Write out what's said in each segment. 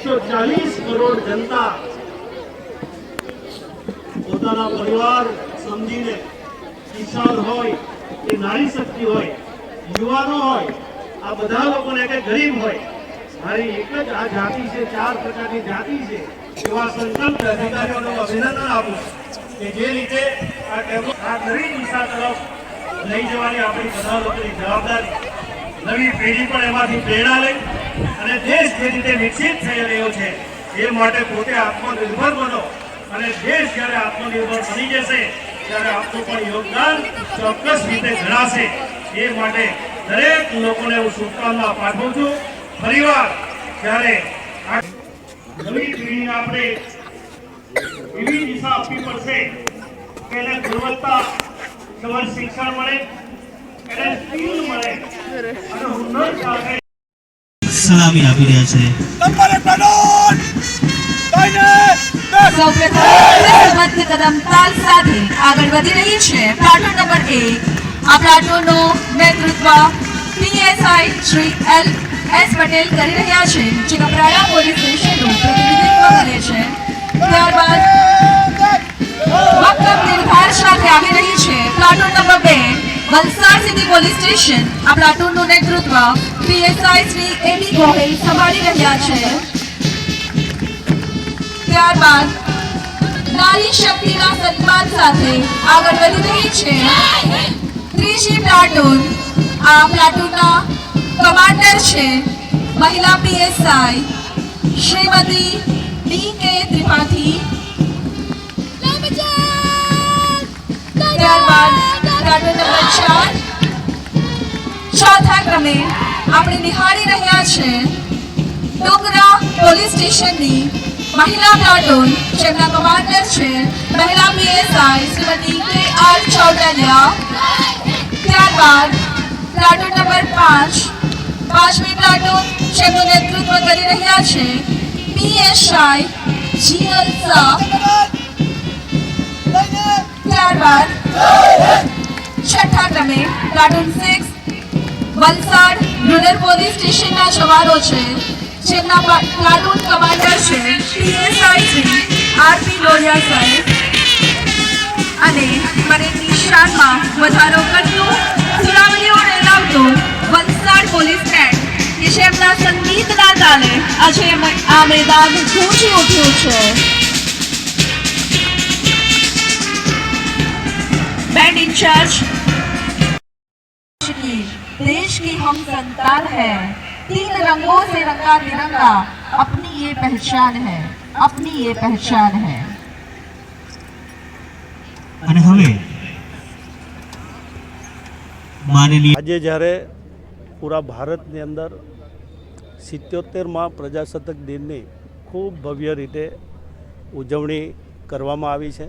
140 કરોડ જનતા પોતાના પરિવાર સમજીને, કિશોર હોય કે નારી શક્તિ હોય, યુવાનો હોય, આ બધા લોકોને કે ગરીબ હોય, મારી એક જ આ જાતિ છે, 4 પ્રકારની જાતિ છે, એવા સંકલ્પ અધિકારીઓને અભિનંદન આપું કે જે રીતે આ નવી દિશા તરફ લઈ જવાની આપણી બધા લોકોની જવાબદારી, નવી પેઢી પણ એમાંથી પ્રેરણા લઈ અને દેશ જે રીતે વિકસિત થઈ રહ્યો છે એ માટે પોતે આત્મનિર્ભર બનો અને દેશ જ્યારે આત્મનિર્ભર બની જશે ત્યારે આપનું પણ યોગદાન ચોક્કસ રીતે ગણાશે। એ માટે દરેક લોકોને હું શુભકામના પાઠવું છું। ફરીવાર જ્યારે નવી પેઢીને આપણે એવી દિશા આપવી પડશે કે એને ગુણવત્તાસભર શિક્ષણ મળે, એને સ્કિલ મળે અને હુનર સાથે સલામી આપી રહ્યા છે। મધ્ય કદમ તાલ સાથે આગળ વધી રહી છે પ્લાટૂન નંબર 1। આ પ્લાટૂનનું નેતૃત્વ પીએસઆઈ શ્રી એલ.એસ. પટેલ કરી રહ્યા છે, જે કપરાડા પોલીસ સ્ટેશનનું પ્રતિનિધિત્વ કરે છે। ત્યારબાદ મક્કમ નિર્ધાર સાથે આવી રહી છે platoon number 2 Valsad city police station. આ પ્લાટૂનનું નેતૃત્વ પીએસઆઈ શ્રી એબી ગોહિલ સંભાળી રહ્યા છે। ત્યારબાદ નારી શક્તિના સન્માન સાથે આગળ વધી રહી છે ત્રીજી પ્લાટૂન। આ પ્લાટૂનના કમાન્ડર છે મહિલા પીએસઆઈ શ્રીમતી ડી.કે. ત્રિપાઠી। ત્યારબાદ પ્લાટૂન નંબર 4 ચોથા ક્રમે આપણે નિહાળી રહ્યા છે ડુંગરા પોલીસ સ્ટેશનની મહિલા પ્લાટૂન, જેમના કમાન્ડર છે મહિલા પીએસઆઈ શ્રીમતી કે.આર. ચૌટાલિયા। ત્યારબાદ પ્લાટૂન નંબર 5મી પ્લાટૂન, જેમનું નેતૃત્વ કરી રહ્યા છે પીએસઆઈ જી.એલ. શાહ। ત્યારબાદ છઠ્ઠા ક્રમે પ્લાટૂન 6 વલસાડ રૂરલ પોલીસ સ્ટેશનના જવાનો છે, જેમના પ્લાટૂન કમાન્ડર છે પીએસઆઈ શ્રી આર.પી. લોહિયા સાહેબ। અને પરેડની શાનમાં વધારો કરતું, સુરાવલીઓ રેલાવતું વલસાડ પોલીસ બેન્ડ કે જેમના સંગીતના તાલે આજે આ મેદાન ગૂંજી ઉઠ્યું છે। बैंड इंचार्ज देश की हम संतान है, 3 रंगों से रंगा तिरंगा, अपनी ये पहचान है, अपनी ये पहचान है। અને હવે માનનીય આજે જ્યારે પૂરા ભારતની અંદર 77મા પ્રજાસત્તાક દિનની ખૂબ ભવ્ય રીતે ઉજવણી કરવામાં આવી છે।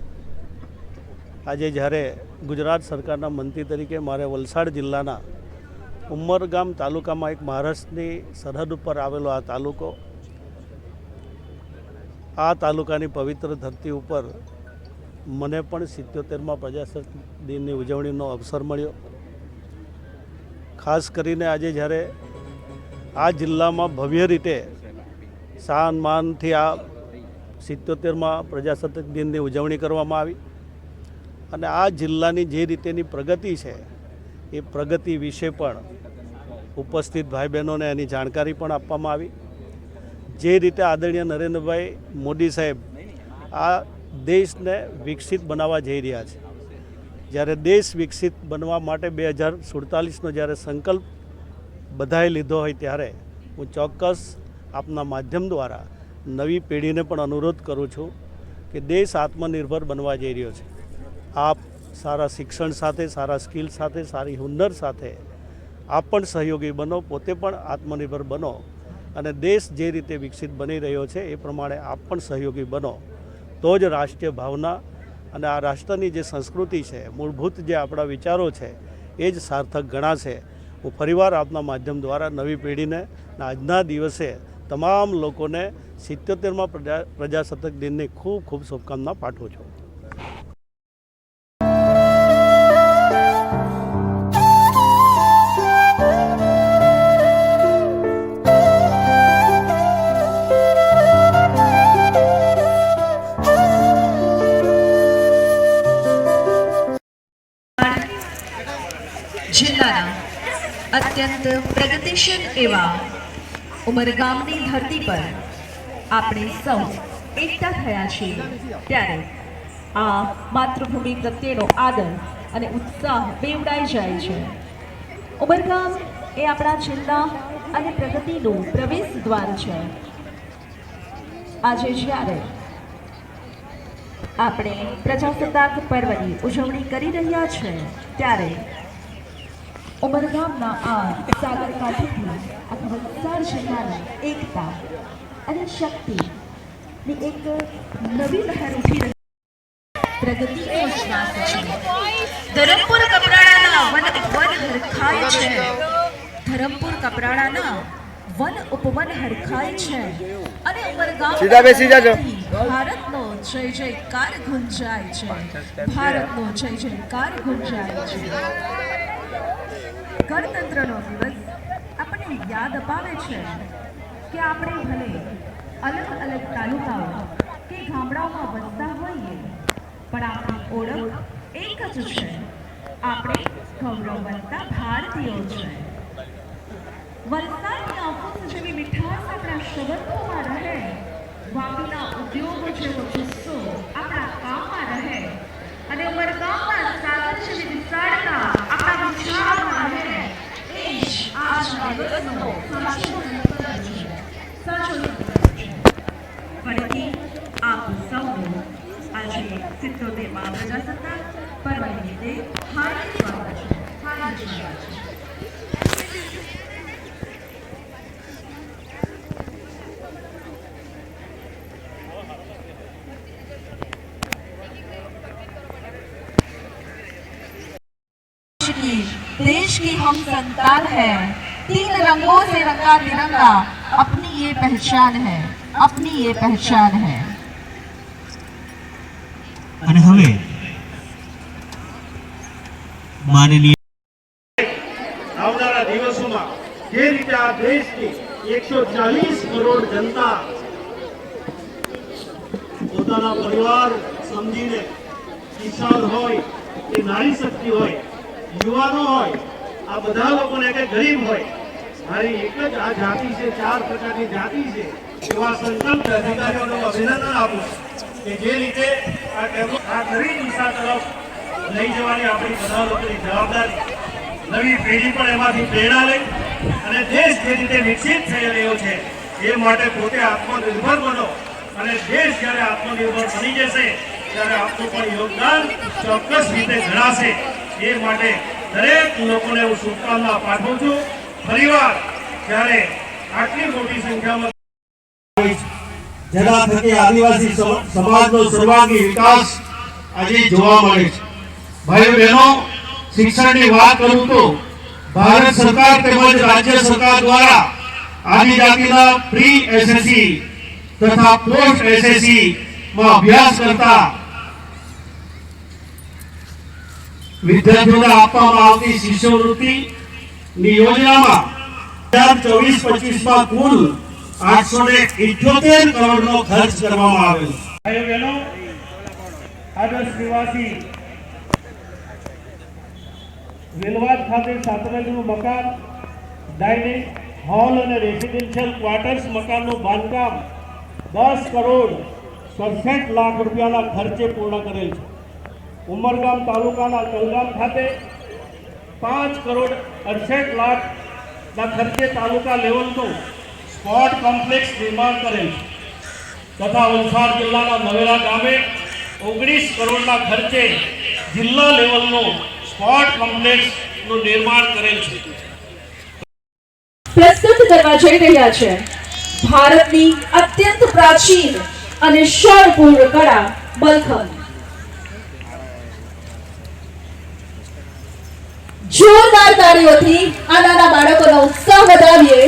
આજે જ્યારે ગુજરાત સરકારના મંત્રી તરીકે મારે વલસાડ જિલ્લાના ઉમરગામ તાલુકામાં એક મહારાષ્ટ્રની સરહદ ઉપર આવેલો આ તાલુકાની પવિત્ર ધરતી ઉપર મને પણ 77મા પ્રજાસત્તાક દિનની ઉજવણીનો અવસર મળ્યો। ખાસ કરીને આજે જ્યારે આ જિલ્લામાં ભવ્ય રીતે શાન માનથી આ 77મા પ્રજાસત્તાક દિનની ઉજવણી કરવામાં આવી અને આ જિલ્લાની જે રીતેની પ્રગતિ છે એ પ્રગતિ વિશે પણ ઉપસ્થિત ભાઈ બહેનોને એની જાણકારી પણ આપવામાં આવી। જે રીતે આદરણીય નરેન્દ્રભાઈ મોદી સાહેબ આ દેશને વિકસિત બનાવવા જઈ રહ્યા છે, જ્યારે દેશ વિકસિત બનવા માટે 2047નો જ્યારે સંકલ્પ બધાએ લીધો હોય ત્યારે હું ચોક્કસ આપના માધ્યમ દ્વારા નવી પેઢીને પણ અનુરોધ કરું છું કે દેશ આત્મનિર્ભર બનવા જઈ રહ્યો છે। આપ સારા શિક્ષણ સાથે, સારા સ્કિલ સાથે, સારી હુનર સાથે આપ પણ સહયોગી બનો, પોતે પણ આત્મનિર્ભર બનો અને દેશ જે રીતે વિકસિત બની રહ્યો છે એ પ્રમાણે આપ પણ સહયોગી બનો, તો જ રાષ્ટ્રીય ભાવના અને આ રાષ્ટ્રની જે સંસ્કૃતિ છે, મૂળભૂત જે આપણા વિચારો છે એ જ સાર્થક ગણાશે। હું ફરીવાર આપના માધ્યમ દ્વારા નવી પેઢીને આજના દિવસે તમામ લોકોને 77મા પ્રજાસત્તાક દિનની ખૂબ ખૂબ શુભકામના પાઠવું છું। અત્યંત પ્રગતિશીલ એવા ઉમરગામની ધરતી પર આપણે સૌ એકઠા થયા છીએ ત્યારે આ માતૃભૂમિ પ્રત્યેનો આદર અને ઉત્સાહ બેવડાઈ જાય છે. ઉમરગામ એ આપણા જિલ્લા અને પ્રગતિનું પ્રવેશ દ્વાર છે. આજે જ્યારે આપણે પ્રજાસત્તાક પર્વની ઉજવણી કરી રહ્યા છે ત્યારે ઉમરગામના આ સાગરકાંઠાથી આખા વલસાડ જિલ્લાની એકતા અને શક્તિની એક નવી લહેર ઉઠી રહી પ્રગતિનો શ્વાસ છે. ધરમપુર કપરાડાના વન હરખાય છે. ધરમપુર કપરાડાના વન ઉપવન હરખાય છે અને ઉમરગામ ભારતનો જય જયકાર ગુંજાય છે. ભારતનો જય જયકાર ગુંજાય છે. ગણતંત્રનો દિવસ આપણને યાદ અપાવે છે કે આપણે ભલે અલગ અલગ તાલુકાઓ કે ગામડાઓમાં વસતા હોઈએ પણ આપણી ઓળખ એક જ છે. આપણે ગૌરવવંતા ભારતીયો છે. વલસાડની આફૂસ જેવી મીઠાશ આપણા સંબંધોમાં રહે. વાપીના ઉદ્યોગો જેવો જુસ્સો આપણા કામમાં રહે અને ઉમરગામના સાગર જેવી વિશાળતા આપણા વિચારોમાં રહે. એ જ આજના દિવસનો સાચો સંકલ્પ છે. ફરીથી આપ સૌનું આજે 77મા પ્રજાસત્તાક પર્વ નિમિત્તે હાર્દિક સ્વાગત છે. હાર્દિક સ્વાગત છે. देश की हम संतान है. 3 रंगों से रंगा तिरंगा. अपनी ये पहचान है. अपनी ये पहचान है. અને હવે માનનીય આવનારા દિવસોમાં જે રીતે આ દેશની 140 કરોડ જનતા પોતાના પરિવાર સમજીને કિસાન હોય કે નારી શક્તિ હોય યુવાનો હોય આ બધા લોકોને કે ગરીબ હોય મારી એક જ આ જાતિ છે 4 પ્રકારની જાતિ છે એવા સંકલ્પ અધિકારીઓને અભિનંદન આપું કે જે રીતે આ નવી દિશા તરફ લઈ જવાની આપણી બધા લોકોની જવાબદારી નવી પેઢી પણ એમાંથી પ્રેરણા લઈ અને દેશ જે રીતે વિકસિત થઈ રહ્યો છે એ માટે પોતે આત્મનિર્ભર બનો અને દેશ જ્યારે આત્મનિર્ભર બની જશે ત્યારે આપનું પણ યોગદાન ચોક્કસ રીતે ગણાશે. એ માટે દરેક લોકોને હું શુભકામના પાઠવું છું. ફરીવાર જ્યારે આટલી મોટી સંખ્યામાં જેના થકી આદિવાસી સમાજનો સર્વાંગી વિકાસ આજે જોવા મળે છે. ભાઈઓ બહેનો, શિક્ષણની વાત કરું તો ભારત સરકાર તેમજ રાજ્ય સરકાર દ્વારા આદિજાતિના પ્રી એસએસસી તથા પોસ્ટ એસએસસી માં અભ્યાસ કરતા વિદ્યાર્થીઓને આપવામાં આવતી શિષ્યવૃત્તિની યોજનામાં 2024-25માં કુલ 878 કરોડનો ખર્ચ કરવામાં આવેલ. ભાઈઓ બહેનો, આદર્શ નિવાસી વેલવાડ ખાતે સાતરંગનું મકાન, ડાઇનિંગ હોલ અને રેસિડેન્શિયલ ક્વાર્ટર્સ મકાનનું બાંધકામ 10 કરોડ 67 લાખ રૂપિયાના ખર્ચે પૂર્ણ કરેલ છે. ઉમરગામ તાલુકાના કલગામ ખાતે 5 કરોડ 68 લાખના ખર્ચે તાલુકા લેવલનું સ્પોર્ટ કોમ્પ્લેક્સ નિર્માણ કરેલ છે તથા વલસાડ જિલ્લાના નવેરા ગામે 19 કરોડના ખર્ચે જિલ્લા લેવલનું સ્પોર્ટ કોમ્પ્લેક્સનું નિર્માણ કરેલ છે. પ્રસ્તુત કરવા જઈ રહ્યા છે ભારતની અત્યંત પ્રાચીન અને શણપૂર્ણ કળા બલખમ. જોરદાર તાળીઓથી આ નાના બાળકોનો ઉત્સાહ વધારીએ.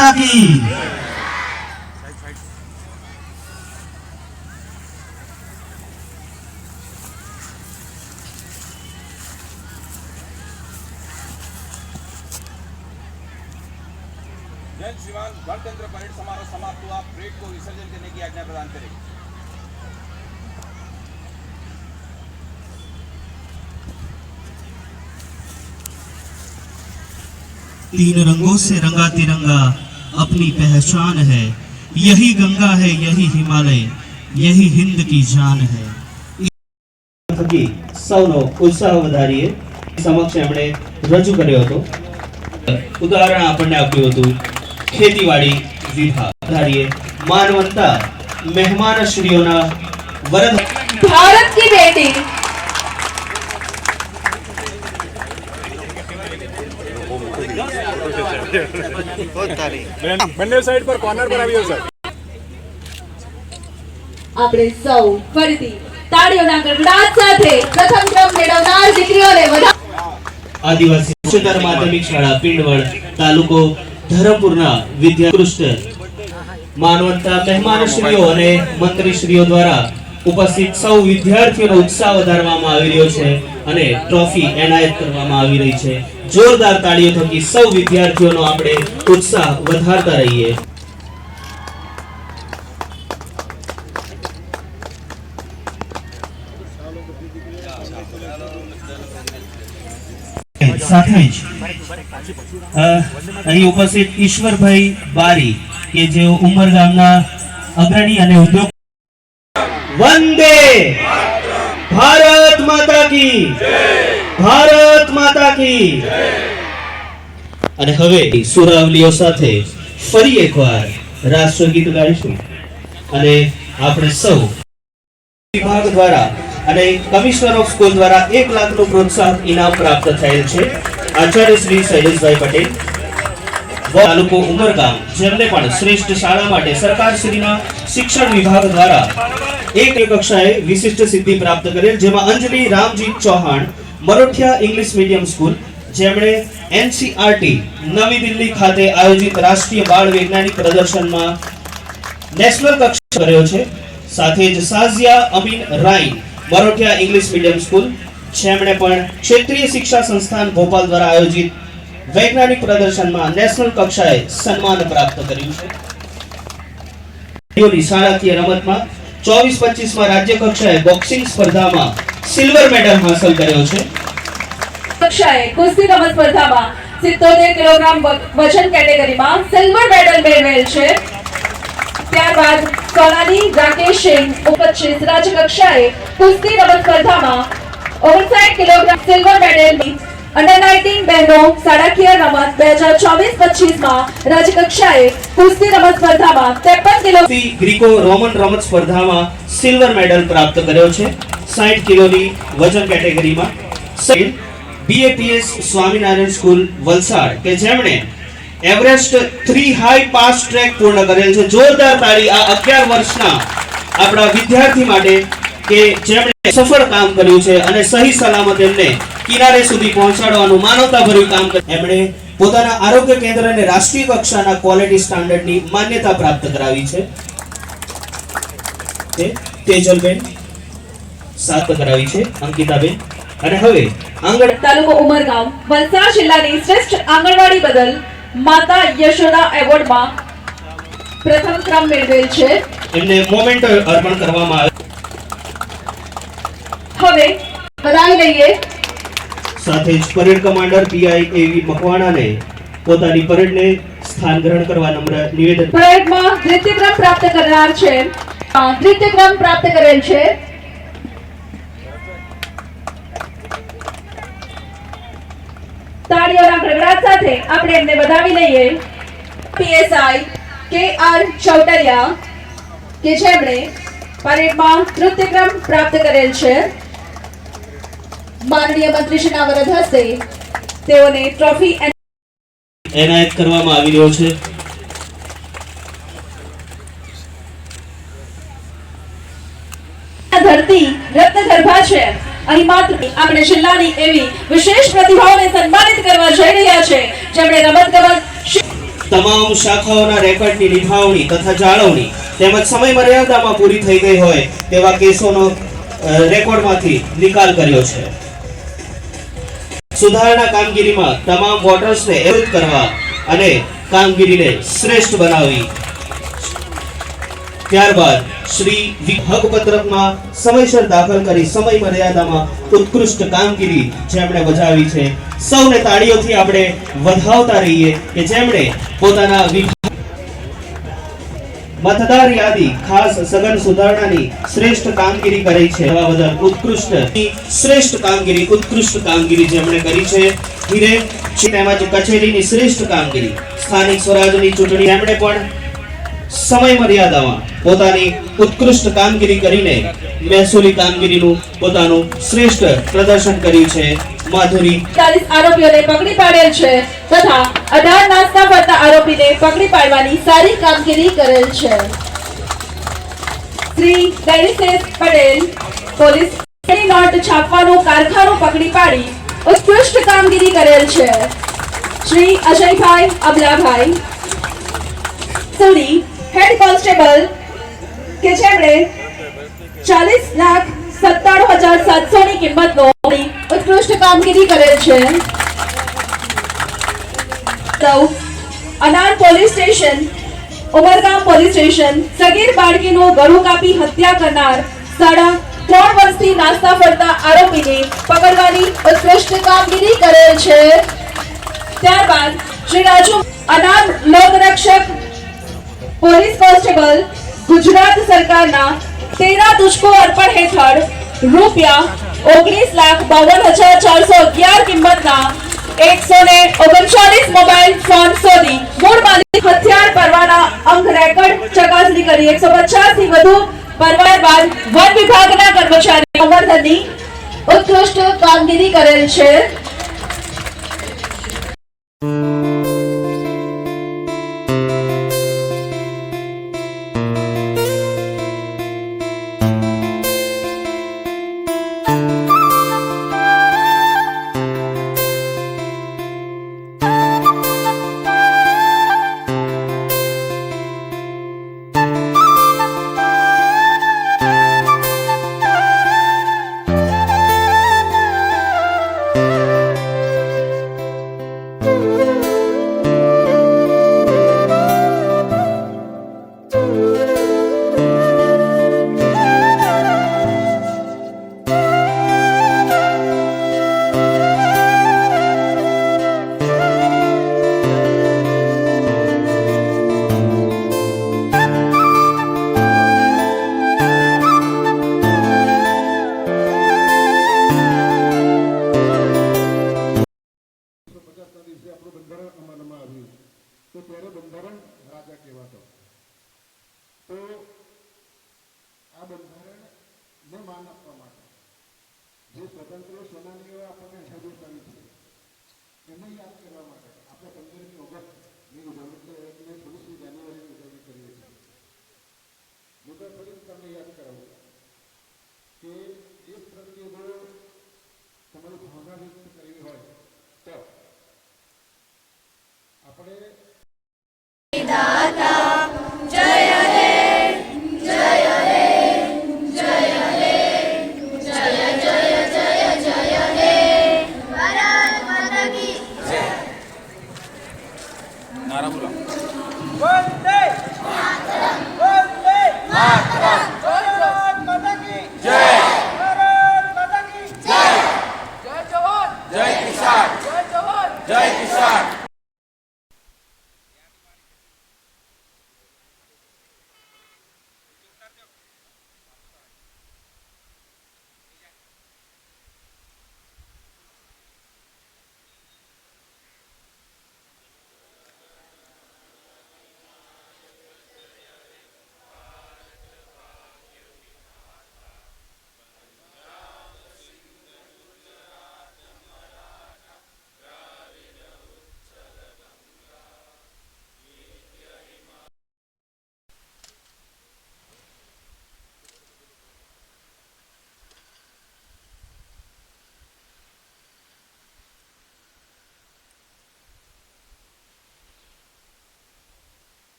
माता की। जय श्रीमान गणतंत्र परेड समारोह समाप्त हुआ। परेड को विसर्जन करने की आज्ञा प्रदान करें। तीन रंगों से रंगा तिरंगा अपनी पहचान है, यही गंगा है, यही हिमालय, यही हिंद की जान है। થકી સૌનો ઉત્સાહ વધારીએ સમક્ષ એમણે રજૂ કર્યો હતો. ઉદાહરણ આપણને આપ્યું હતું ખેતીવાડી વિભાગ. વધારીએ માનવંતા મહેમાનશ્રીઓના વરદ. भारत की बेटी બંને સાઈડ પર કોર્નર બનાવ્યો સર. આપણે સૌ ફરીથી તાળીઓના ગડગડાટ સાથે પ્રથમ ક્રમ મેળવનાર દીકરીઓને આદિવાસી ઉચ્ચતર માધ્યમિક શાળા પિંડવડ તાલુકો ધરમપુરના વિદ્યાર્થી માનવંતા મહેમાનશ્રીઓ અને મંત્રીશ્રીઓ દ્વારા ઉપસ્થિત સૌ વિદ્યાર્થીઓનો ઉત્સાહ વધારવામાં આવી રહ્યો છે અને ટ્રોફી એનાયત કરવામાં આવી રહી છે. જોરદાર તાળીઓ થકી સૌ વિદ્યાર્થીઓનો આપણે ઉત્સાહ વધારતા રહીએ. સાથે જ અહીં ઉપસ્થિત ઈશ્વરભાઈ બારી કે જેઓ ઉમરગામના અગ્રણી અને ઉદ્યોગ. વંદે ભારત માતા કી, ભારત માતા કી. અને હવે સુરાવલીઓ સાથે ફરી એકવાર રાષ્ટ્રગીત ગાઈશું અને આપણે સૌ વિભાગ દ્વારા અને કમિશનર ઓફ સ્કૂલ દ્વારા 1 લાખનું પ્રોત્સાહન ઇનામ પ્રાપ્ત થયેલ છે. આચાર્ય શ્રી શૈલેષભાઈ પટેલ તાલુકો ઉમરગામ, જેમને પણ શ્રેષ્ઠ શાળા માટે સરકારશ્રીના શિક્ષણ વિભાગ દ્વારા એક કક્ષાએ વિશિષ્ટ સિદ્ધિ પ્રાપ્ત કરેલ, જેમાં Anjali Ramji Chauhan Marothiya English medium school, જેમણે એનસીઆરટી નવી દિલ્હી ખાતે આયોજિત રાષ્ટ્રીય બાળ વૈજ્ઞાનિક પ્રદર્શનમાં નેશનલ કક્ષા કર્યો છે. સાથે જ સાઝિયા અમીન રાઈ મરોઠિયા ઇંગ્લિશ મીડિયમ સ્કૂલ, જેમણે પણ ક્ષેત્રીય શિક્ષા સંસ્થાન ભોપાલ દ્વારા આયોજિત વૈજ્ઞાનિક પ્રદર્શનમાં નેશનલ કક્ષાએ સન્માન પ્રાપ્ત કર્યું છે. શાળાકીય રમતમાં 24-25 માં રાજ્ય કક્ષાએ બોક્સિંગ સ્પર્ધામાં સિલ્વર મેડલ હાંસલ કર્યો છે. કક્ષાએ કુસ્તી રમત સ્પર્ધામાં 77 કિલોગ્રામ વજન કેટેગરીમાં સિલ્વર મેડલ મેળવેલ છે. ત્યારબાદ સોનાલી રાકેશ સિંહ 25 રાજ્ય કક્ષાએ કુસ્તી રમત સ્પર્ધામાં 59 કિલોગ્રામ સિલ્વર મેડલ. અંડર 19 બહેનો શાળાકીય રમત 2024-25 માં રાજ્ય કક્ષાએ કુસ્તી રમત સ્પર્ધામાં 53 કિલો ગ્રીકો રોમન રમત સ્પર્ધામાં સિલ્વર મેડલ પ્રાપ્ત કર્યો છે 60 કિલોની વજન કેટેગરીમાં. બીએપીએસ સ્વામિનારાયણ સ્કૂલ વલસાડ કે જેમણે એવરેસ્ટ 3 હાઈ પાસ ટ્રેક પૂર્ણ કરેલ છે. જોરદાર તાળી આ 11 વર્ષના આપણા વિદ્યાર્થી માટે કે જેમણે સફળ કામ કર્યું છે અને સહી સલામત એમને કિનારે સુધી પહોંચાડવાનું માનવતાભર્યું કામ કર્યું. એમણે પોતાના આરોગ્ય કેન્દ્રને રાષ્ટ્રીય કક્ષાના ક્વોલિટી સ્ટાન્ડર્ડની માન્યતા પ્રાપ્ત કરાવી છે. તેજલબેન સાત કરાવી છે, અંકિતાબેન. અને હવે આંગણ તાલુકો ઉમરગામ વલસાડ જિલ્લાની શ્રેષ્ઠ આંગણવાડી બદલ માતા યશોદા એવોર્ડમાં પ્રથમ ક્રમ મેળવેલ છે. એમને મોમેન્ટ અર્પણ કરવામાં આવે. હવે વધાવી લઈએ સાથે જ પરેડ કમાન્ડર પીઆઈ એવી મકવાણાને પોતાની પરેડને સ્થાન ગ્રહણ કરવા નમ્ર નિવેદન. પરેડમાં દ્વિતીય ક્રમ પ્રાપ્ત કરનાર છે. દ્વિતીય ક્રમ પ્રાપ્ત કરેલ છે. તાળીઓના ગડગડાટ સાથે આપણે એમને વધાવી લઈએ. પીએસઆઈ કે આર ચૌટરિયા કે જેમણે પરેડમાં તૃતીય ક્રમ પ્રાપ્ત કરેલ છે. માનનીય મંત્રીશ્રીના વરદ હસ્તે તેઓને ટ્રોફી એનાયત કરવામાં આવી રહ્યો છે. ધરતી રત્નગર્ભા છે. અહીં માત્ર આપણે જિલ્લાની એવી વિશેષ પ્રતિભાઓને સન્માનિત કરવા જઈ રહ્યા છે જેમણે રમતગમત તમામ શાખાઓના રેકોર્ડની નિભાવણી તથા જાળવણી તેમજ સમય મર્યાદામાં પૂરી થઈ ગઈ હોય તેવા કેસોનો રેકોર્ડમાંથી નિકાલ કર્યો છે. સુધારણા કામગીરીમાં તમામ વોટર્સને એવરેજ કરવા અને કામગીરીને શ્રેષ્ઠ બનાવી ત્યારબાદ શ્રી હકપત્રકમાં સમયસર દાખલ કરી સમય મર્યાદામાં ઉત્કૃષ્ટ કામગીરી જેમણે બજાવી છે. સૌને તાળીઓથી આપણે વધાવતા રહીએ કે જેમણે પોતાના મતદાર યાદી ખાસ સઘન સુધારણાની શ્રેષ્ઠ કામગીરી કરી છે. એવા બદલ શ્રેષ્ઠ કામગીરી જેમણે કરી છે. ધીરે તેમજ કચેરીની શ્રેષ્ઠ કામગીરી, સ્થાનિક સ્વરાજની ચૂંટણી એમણે પણ સમય મર્યાદામાં પોતાની ઉત્કૃષ્ટ કામગીરી કરીને મહેસૂલી કામગીરીનું પોતાનું શ્રેષ્ઠ પ્રદર્શન કર્યું છે. માધુરી 40 આરોપીઓને પકડી પાડેલ છે તથા 18 નાસ્તા ફરતા આરોપીને પકડી પાડવાની સારી કામગીરી કરેલ છે. શ્રી દૈનિશેષ પટેલ પોલીસ નોટ છાપવાનું કારખાનું પકડી પાડી ઉત્કૃષ્ટ કામગીરી કરેલ છે. શ્રી અજયભાઈ અબલાભાઈ સુરી હેડ કોન્સ્ટેબલ કે જેમણે 40,97,700 ની કિંમતનો ઉત્કૃષ્ટ કામગીરી કરેલ છે. અનાર police station, Umargam police station સગીર બાળકીનું ગળું કાપી હત્યા કરનાર 3.5 વર્ષથી નાસ્તા ફરતા આરોપીને પકડવાની ઉત્કૃષ્ટ કામગીરી કરેલ છે. ત્યારબાદ શ્રી રાજુ અનાર લોકરક્ષક પોલીસ કોન્સ્ટેબલ ગુજરાત સરકારના 13 તુજકો અર્પણ હેઠળ ₹19,52,411 કિંમતના 139 મોબાઈલ ફોન શોધી મૂળ માલિક હથિયાર પરવાના અંક રેકોર્ડ ચકાસણી કરી 150 થી વધુ પરવાર બાદ વન વિભાગના કર્મચારી અમરધનની ઉત્કૃષ્ટ કામગીરી કરેલ છે.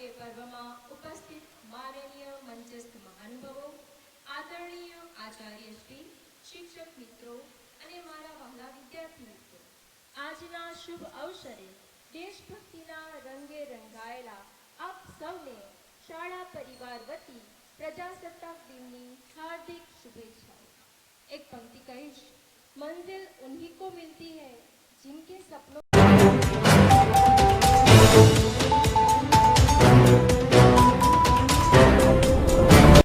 એ પર્વમાં ઉપસ્થિત માનનીય મંચસ્થ મહાનુભાવો, આદરણીય આચાર્યશ્રી, શિક્ષક મિત્રો અને મારા વહાલા વિદ્યાર્થી મિત્રો, આજના શુભ અવસરે દેશભક્તિના રંગે રંગાયેલા આપ સૌને શાળા પરિવાર વતી પ્રજાસત્તાક દિનની हार्दिक शुभेच्छाएं। एक पंक्ति कहिश, मंजिल उन्हीं को मिलती है जिनके सपनों